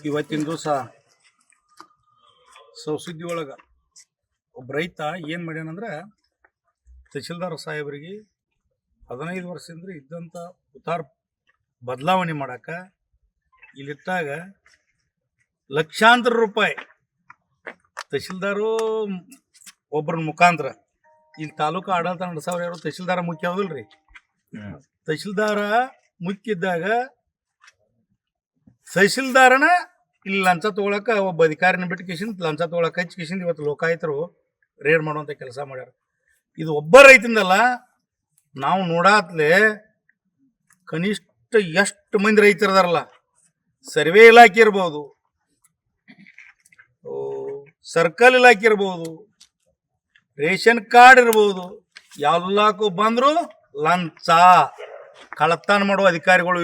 ಇವತ್ತಿನ ದಿವಸ ಸೌಸುದ್ದಿ ಒಳಗೆ ಒಬ್ಬ ರೈತ ಏನು ಮಾಡ್ಯಾನಂದ್ರೆ ತಹಶೀಲ್ದಾರ್ ಸಾಹೇಬರಿಗೆ 15 ವರ್ಷದಿಂದ ಇದ್ದಂಥ ಉತ್ತಾರ ಬದಲಾವಣೆ ಮಾಡಕ್ಕೆ ಇಲ್ಲಿಟ್ಟಾಗ ಲಕ್ಷಾಂತರ ರೂಪಾಯಿ ತಹಶೀಲ್ದಾರು ಒಬ್ಬರ ಮುಖಾಂತರ ಇಲ್ಲಿ ತಾಲೂಕು ಆಡಳಿತ ನಡೆಸೋರು ಯಾರು ತಹಶೀಲ್ದಾರ ಮುಖ್ಯ ಹೌದಿಲ್ರಿ. ತಹಶೀಲ್ದಾರ ಮುಖ್ಯ ಇದ್ದಾಗ ತಹಶೀಲ್ದಾರನ ಇಲ್ಲಿ ಲಂಚ ತೊಗೊಳಕ್ಕೆ ಒಬ್ಬ ಅಧಿಕಾರಿನ ಬಿಟ್ಟು ಕಿಶಿಂದ ಲಂಚ ತೊಗೊಳಕ್ಕೆ ಹಚ್ಚಿ ಕಿಶಿಂದ ಇವತ್ತು ಲೋಕಾಯುತರು ರೇಡ್ ಮಾಡುವಂಥ ಕೆಲಸ ಮಾಡ್ಯಾರ. ಇದು ಒಬ್ಬ ರೈತಂದಲ್ಲ, ನಾವು ನೋಡಾತ್ಲೆ ಕನಿಷ್ಠ ಎಷ್ಟು ಮಂದಿ ರೈತರದಾರಲ್ಲ, ಸರ್ವೆ ಇಲಾಖೆ ಇರ್ಬೋದು, ಸರ್ಕಲ್ ಇಲಾಖೆ ಇರ್ಬೋದು, ರೇಷನ್ ಕಾರ್ಡ್ ಇರ್ಬೋದು, ಎಲ್ಲಕ್ಕೂ ಬಂದರು ಲಂಚ ಕಳತನ ಮಾಡುವ ಅಧಿಕಾರಿಗಳು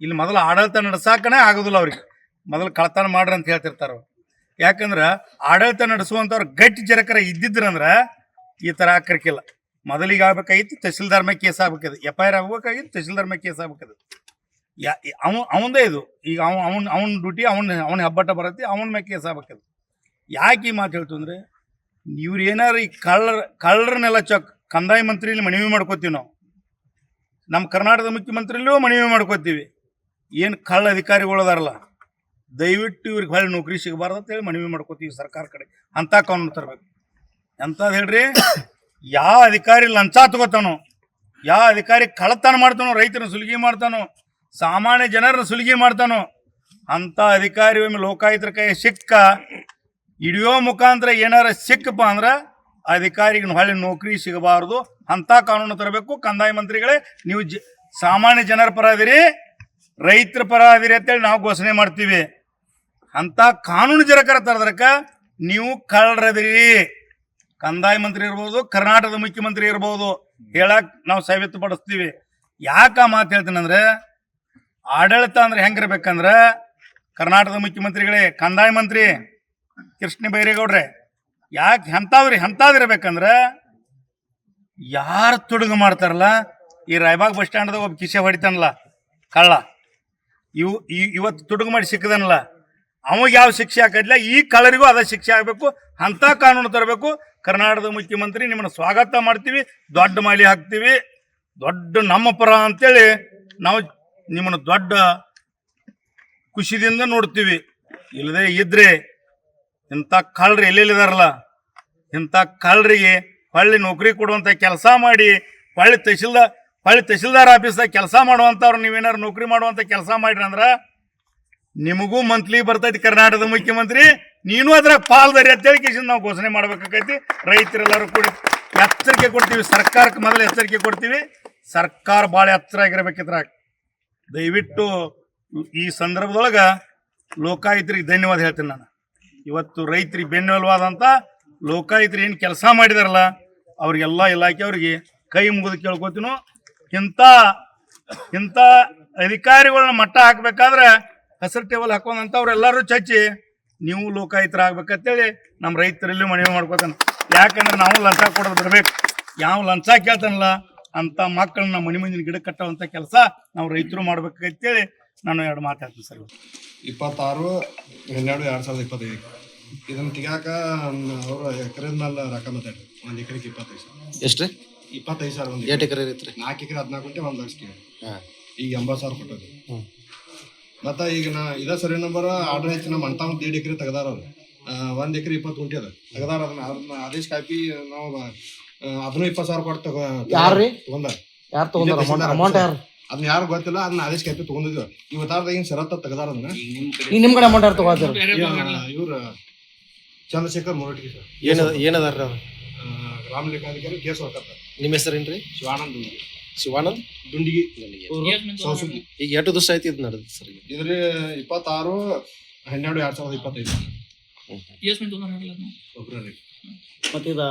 ಇಲ್ಲಿ ಮೊದಲು ಆಡಳಿತ ನಡೆಸಾಕನೇ ಆಗೋದಿಲ್ಲ ಅವ್ರಿಗೆ. ಮೊದಲು ಕಳತನ ಮಾಡ್ರಿ ಅಂತ ಹೇಳ್ತಿರ್ತಾರ. ಯಾಕಂದ್ರೆ ಆಡಳಿತ ನಡೆಸುವಂಥವ್ರು ಗಟ್ಟಿ ಜರಕರ ಇದ್ದಿದ್ರಂದ್ರೆ ಈ ಥರ ಹಾಕರ್ಕಿಲ್ಲ. ಮೊದಲಿಗೆ ಆಗ್ಬೇಕಾಗಿತ್ತು ತಹಶೀಲ್ದಾರ್ ಮೇಲೆ ಕೇಸ್ ಆಗ್ಬೇಕದು, FIR ಆಗ್ಬೇಕಾಗಿತ್ತು ತಹಶೀಲ್ದಾರ್ ಮೇಲೆ ಕೇಸ್ ಆಗ್ಬೇಕದು. ಅವಂದೇ ಇದು. ಈಗ ಅವನ ಡ್ಯೂಟಿ ಅವನ ಹಬ್ಬಟ ಬರತ್ತೆ, ಅವನ ಮೇಲೆ ಕೇಸ್ ಆಗ್ಬೇಕದು. ಯಾಕೆ ಈ ಮಾತು ಹೇಳ್ತು ಅಂದರೆ, ಇವ್ರು ಏನಾರು ಈ ಕಳ್ಳರನ್ನೆಲ್ಲ ಕಂದಾಯ ಮಂತ್ರಿಲಿ ಮನವಿ ಮಾಡ್ಕೋತೀವಿ ನಾವು, ನಮ್ಮ ಕರ್ನಾಟಕದ ಮುಖ್ಯಮಂತ್ರಿಲೂ ಮನವಿ ಮಾಡ್ಕೋತೀವಿ. ಏನು ಕಳ್ಳ ಅಧಿಕಾರಿಗಳು ಅದಾರಲ್ಲ, ದಯವಿಟ್ಟು ಇವ್ರಿಗೆ ಹೊಳ್ಳಿ ನೌಕರಿ ಸಿಗಬಾರ್ದು ಅಂತೇಳಿ ಮನವಿ ಮಾಡ್ಕೋತೀವಿ ಸರ್ಕಾರ ಕಡೆ. ಅಂಥ ಕಾನೂನು ತರಬೇಕು. ಎಂಥದ್ದು ಹೇಳ್ರಿ, ಯಾವ ಅಧಿಕಾರಿ ಲಂಚ ತಗೋತಾನೋ, ಯಾವ ಅಧಿಕಾರಿ ಕಳ್ಳತನ ಮಾಡ್ತಾನೋ, ರೈತನ ಸುಲಿಗೆ ಮಾಡ್ತಾನೋ, ಸಾಮಾನ್ಯ ಜನರನ್ನ ಸುಲಿಗೆ ಮಾಡ್ತಾನೋ, ಅಂಥ ಅಧಿಕಾರಿ ಒಮ್ಮೆ ಲೋಕಾಯುತರ ಕೈ ಸಿಕ್ಕ ಹಿಡಿಯೋ ಮುಖಾಂತರ ಏನಾರ ಸಿಕ್ಕಪ್ಪ ಅಂದ್ರೆ ಅಧಿಕಾರಿಗೆ ಹೊಳ್ಳಿ ನೌಕರಿ ಸಿಗಬಾರ್ದು. ಅಂಥ ಕಾನೂನು ತರಬೇಕು. ಕಂದಾಯ ಮಂತ್ರಿಗಳೇ, ನೀವು ಸಾಮಾನ್ಯ ಜನರ ಪರ ಅದಿರಿ, ರೈತರ ಪರ ಅದಿರಿ ಅಂತೇಳಿ ನಾವು ಘೋಷಣೆ ಮಾಡ್ತೀವಿ. ಅಂಥ ಕಾನೂನು ಜರಕರ ತರದ್ರಕ ನೀವು ಕಳ್ಳರದಿರಿ. ಕಂದಾಯ ಮಂತ್ರಿ ಇರ್ಬೋದು, ಕರ್ನಾಟಕದ ಮುಖ್ಯಮಂತ್ರಿ ಇರ್ಬೋದು, ಹೇಳಕ್ ನಾವು ಸಾಬೀತು ಪಡಿಸ್ತೀವಿ. ಯಾಕೆ ಮಾತು ಹೇಳ್ತೀನಂದ್ರೆ, ಆಡಳಿತ ಅಂದ್ರೆ ಹೆಂಗಿರ್ಬೇಕಂದ್ರೆ, ಕರ್ನಾಟಕದ ಮುಖ್ಯಮಂತ್ರಿಗಳೇ, ಕಂದಾಯ ಮಂತ್ರಿ ಕೃಷ್ಣ ಬೈರೇಗೌಡ್ರೆ, ಯಾಕೆ ಎಂಥದಿರ್ಬೇಕಂದ್ರೆ, ಯಾರು ತುಡುಗು ಮಾಡ್ತಾರಲ್ಲ, ಈ ರಾಯಬಾಗ್ ಬಸ್ ಸ್ಟ್ಯಾಂಡ್ದಾಗ ಒಬ್ಬ ಕಿಸೆ ಹೊಡಿತಾನಲ್ಲ ಕಳ್ಳ, ಇವತ್ತು ತುಡುಗು ಮಾಡಿ ಸಿಕ್ಕದನಲ್ಲ, ಅವಾಗ ಯಾವ ಶಿಕ್ಷೆ ಹಾಕಿದ್ಲ, ಈ ಕಳ್ಳರಿಗೂ ಅದ ಶಿಕ್ಷೆ ಆಗಬೇಕು. ಅಂಥ ಕಾನೂನು ತರಬೇಕು. ಕರ್ನಾಟಕದ ಮುಖ್ಯಮಂತ್ರಿ, ನಿಮ್ಮನ್ನು ಸ್ವಾಗತ ಮಾಡ್ತೀವಿ, ದೊಡ್ಡ ಮಾಲಿ ಹಾಕ್ತೀವಿ, ದೊಡ್ಡ ನಮ್ಮ ಪರ ಅಂತೇಳಿ ನಾವು ನಿಮ್ಮನ್ನು ದೊಡ್ಡ ಖುಷಿದಿಂದ ನೋಡ್ತೀವಿ. ಇಲ್ಲದೆ ಇದ್ರೆ ಇಂಥ ಕಳ್ಳರು ಎಲ್ಲೆಲ್ಲಿದಾರಲ್ಲ, ಇಂಥ ಕಳ್ಳರಿಗೆ ಹೊಳ್ಳಿ ನೌಕರಿ ಕೊಡುವಂಥ ಕೆಲಸ ಮಾಡಿ, ಹೊಳ್ಳಿ ತಹಶೀಲ್ದಾರ್ ಆಫೀಸ್ದಾಗ ಕೆಲಸ ಮಾಡುವಂಥವ್ರು ನೀವೇನಾರು ನೌಕರಿ ಮಾಡುವಂಥ ಕೆಲಸ ಮಾಡಿರಿ ಅಂದ್ರೆ ನಿಮಗೂ ಮಂತ್ಲಿ ಬರ್ತೈತಿ ಕರ್ನಾಟಕದ ಮುಖ್ಯಮಂತ್ರಿ, ನೀನು ಅದ್ರಾಗ ಪಾಲ್ದಾರಿ ಅಂತೇಳಿ ಕೇಸಿಂದ ನಾವು ಘೋಷಣೆ ಮಾಡ್ಬೇಕಾಗೈತಿ. ರೈತರೆಲ್ಲರೂ ಕೂಡಿ ಎಚ್ಚರಿಕೆ ಕೊಡ್ತೀವಿ, ಸರ್ಕಾರಕ್ಕೆ ಮೊದಲು ಎಚ್ಚರಿಕೆ ಕೊಡ್ತೀವಿ. ಸರ್ಕಾರ ಭಾಳ ಎಚ್ಚರ ಆಗಿರ್ಬೇಕಿದ್ರಾಗ. ದಯವಿಟ್ಟು ಈ ಸಂದರ್ಭದೊಳಗೆ ಲೋಕಾಯುತರಿಗೆ ಧನ್ಯವಾದ ಹೇಳ್ತೀನಿ ನಾನು. ಇವತ್ತು ರೈತರಿಗೆ ಬೆನ್ನೆಲುವಾದಂಥ ಲೋಕಾಯುತರು ಏನು ಕೆಲಸ ಮಾಡಿದಾರಲ್ಲ, ಅವ್ರಿಗೆಲ್ಲ ಇಲಾಖೆಯವ್ರಿಗೆ ಕೈ ಮುಗಿದು ಕೇಳ್ಕೊತೀನೋ. ಇಂಥ ಅಧಿಕಾರಿಗಳನ್ನ ಮಟ್ಟ ಹಾಕ್ಬೇಕಾದ್ರೆ ಹಸಿರು ಟೇಬಲ್ ಹಾಕೋದಂಥವ್ರೆಲ್ಲರೂ ಚಚ್ಚಿ ನೀವು ಲೋಕಾಯುತರ ಆಗ್ಬೇಕಂತೇಳಿ ನಮ್ಮ ರೈತರಲ್ಲಿ ಮನವಿ ಮಾಡ್ಕೋತಾನೆ. ಯಾಕಂದ್ರೆ ನಾವು ಲಂಚ ಕೊಡೋದು ಬಿಡ್ಬೇಕು. ಯಾವ ಲಂಚ ಕೇಳ್ತಾನಲ್ಲ ಅಂಥ ಮಕ್ಕಳನ್ನ ಮನೆ ಮುಂದಿನ ಗಿಡ ಕಟ್ಟುವಂಥ ಕೆಲಸ ನಾವು ರೈತರು ಮಾಡ್ಬೇಕಂತೇಳಿ ನಾನು ಎರಡು ಮಾತಾಡ್ತೀನಿ ಸರ್. 26/12/2025 ಇದನ್ನು ತೆಗಿಯಾಕ ಅವರು ಎಕರೆ ಮೇಲೆ ರೊಕ್ಕ ಮಾತಾಡ್ರಿ. 1 ಎಕರೆಗೆ 25,000. ಎಷ್ಟು? 25,000. 8 ಎಕರೆ ಐತ್ರಿ. 4 ಎಕರೆ 14 ಗುಂಟೆ 1 ಲಕ್ಷ. ಈಗ 80,000 ಕೊಟ್ಟದು. ಮತ್ತು ಈಗ ಇದ ಸರಿ ನಂಬರ್ ಆರ್ಡರ್ ಐತಿ. ನಮ್ಮ ಅಂತ 1.5 ಎಕರೆ ತೆಗ್ದಾರ ಅವ್ರು. 1 ಎಕರೆ 20 ಗುಂಟೆ ಅದ ತೆಗ್ದಾರ. ಅದನ್ನ ಆದೇಶ ಕಾಪಿ ನಾವು ಅದನ್ನು 20,000 ಕೊಟ್ಟು ತಗೊಂಡಾರ. ಅದನ್ನ ಯಾರು ಗೊತ್ತಿಲ್ಲ. ಅದನ್ನ ಆದೇಶ ಕಾಪಿ ತಗೊಂಡಿದ್ವಿ. ಇವತ್ತಾರ್ದಾಗ ಹಿಂಗೆ ಶರತ್ತ ತೆಗ್ದಾರ. ಅದನ್ನ ನಿಮ್ಮ ಕಡೆ ಅಮೌಂಟ್ ಯಾರು ತಗೋತಾರ? ಇವ್ರು ಚಂದ್ರಶೇಖರ್ ಮುರಟಗಿ ಸರ್. ಏನದಾರ ಗ್ರಾಮ ಲೆಕ್ಕಾಧಿಕಾರಿ ಕೇಸ್ ಹೊರಕತ್ತ. ನಿಮ್ಮ ಹೆಸರೇನ್ರಿ? ಶಿವಾನಂದ್ ದುಂಡಿಗಿ. ಈಗ ಎಷ್ಟು ದಿವಸ ಆಯ್ತು ಇದು ನಡೆದ ಸರ್? ಇದ್ರಿ 26/12/2025 ಫೆಬ್ರವರಿ. ಮತ್ತೆ ಇದ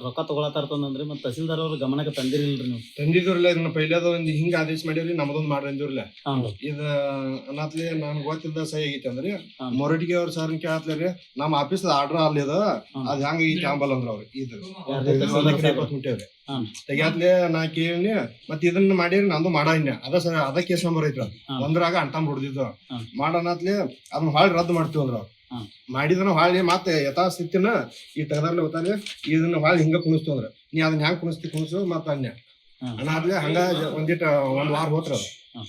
ರೊಕ್ಕ ತಗೊಳತಾರ್ತಂದ್ರಿ ಮತ್ತೆ ತಹಸೀಲ್ದಾರ್ ಅವ್ರ ಗಮನಕ್ಕೆ ತಂದಿರಿಲ್ರಿ ನೀವು? ತಂದಿದ್ರಲ್ಲ ಇದನ್ನ ಪೈಲದ ಒಂದು ಹಿಂಗ ಆದೇಶ ಮಾಡಿವ್ರಿ ನಮ್ದೊಂದು ಮಾಡ್ರಿ ಅಂದಿರ್ಲ ಹಾಂ ಇದ ಅನ್ನತ್ಲಿ ನನ್ ಗೊತ್ತಿದ್ದ ಸಹಿ ಆಗೈತಿ ಅಂದ್ರಿ ಹಾಂ. ಮೊರಟಿಗೆ ಅವ್ರ ಸರ್ನ ಕೇಳತ್ಲಿ ನಮ್ಮ ಆಫೀಸ್ ಆರ್ಡರ್ ಅಲ್ಲಿ ಅದ ಅದ್ ಹೆಂಗ ಐತಿ ಅಂಬಲ್ ಅಂದ್ರ ಅವ್ರು ಇದು ಯಾರ್ರೀ ತಹಸೀಲ್ದಾರ್ ಸಾಹೇಬ್ರು? ಕುಂಟೇವ್ರಿ ಹಾಂ ತೆಗ್ಯಾತ್ಲೆ ನಾ ಕೇಳಿ ಮತ್ ಇದನ್ನ ಮಾಡಿರಿ ನಂದು ಮಾಡಾನ್ಯ ಅದ ಸರ್ ಅದ ಕೇಸ್ ನಂಬರ್ ಐತ್ರ ಹಾಂ. ಒಂದ್ರಾಗ ಅಂಟಂ ಹೊಡ್ದಿದ್ದು ಹಾಂ. ಮಾಡನತ್ಲಿ ಅದನ್ನ ಹೊಳ್ಳಿ ರದ್ದು ಮಾಡ್ತೀವಿ ಅಂದ್ರ ಹಾಂ. ಮಾಡಿದನ ಹೊಳ್ಳಿ ಮತ್ತೆ ಯಥಾಸ್ಥಿತಿನ ಈ ತೆಗದಾರ್ಲೆ ಗೊತ್ತಾಗ್ಲಿ ಇದನ್ನ ಹೊಳ್ಳಿ ಹಿಂಗ ಕುಣಿಸ್ತು ಅಂದ್ರ ನೀ ಅದನ್ನ ಹೆಂಗ್ ಕುಣಿಸ್ತಿ ಕುಣಿಸು ಮತ್ತ ಅನ್ಯ ಹಾಂ. ಅನ್ನಾದ್ಲೆ ಹಂಗ ಒಂದಿಟ ಒಂದ್ ವಾರ ಹೋತ್ರ ಅದು ಹಾಂ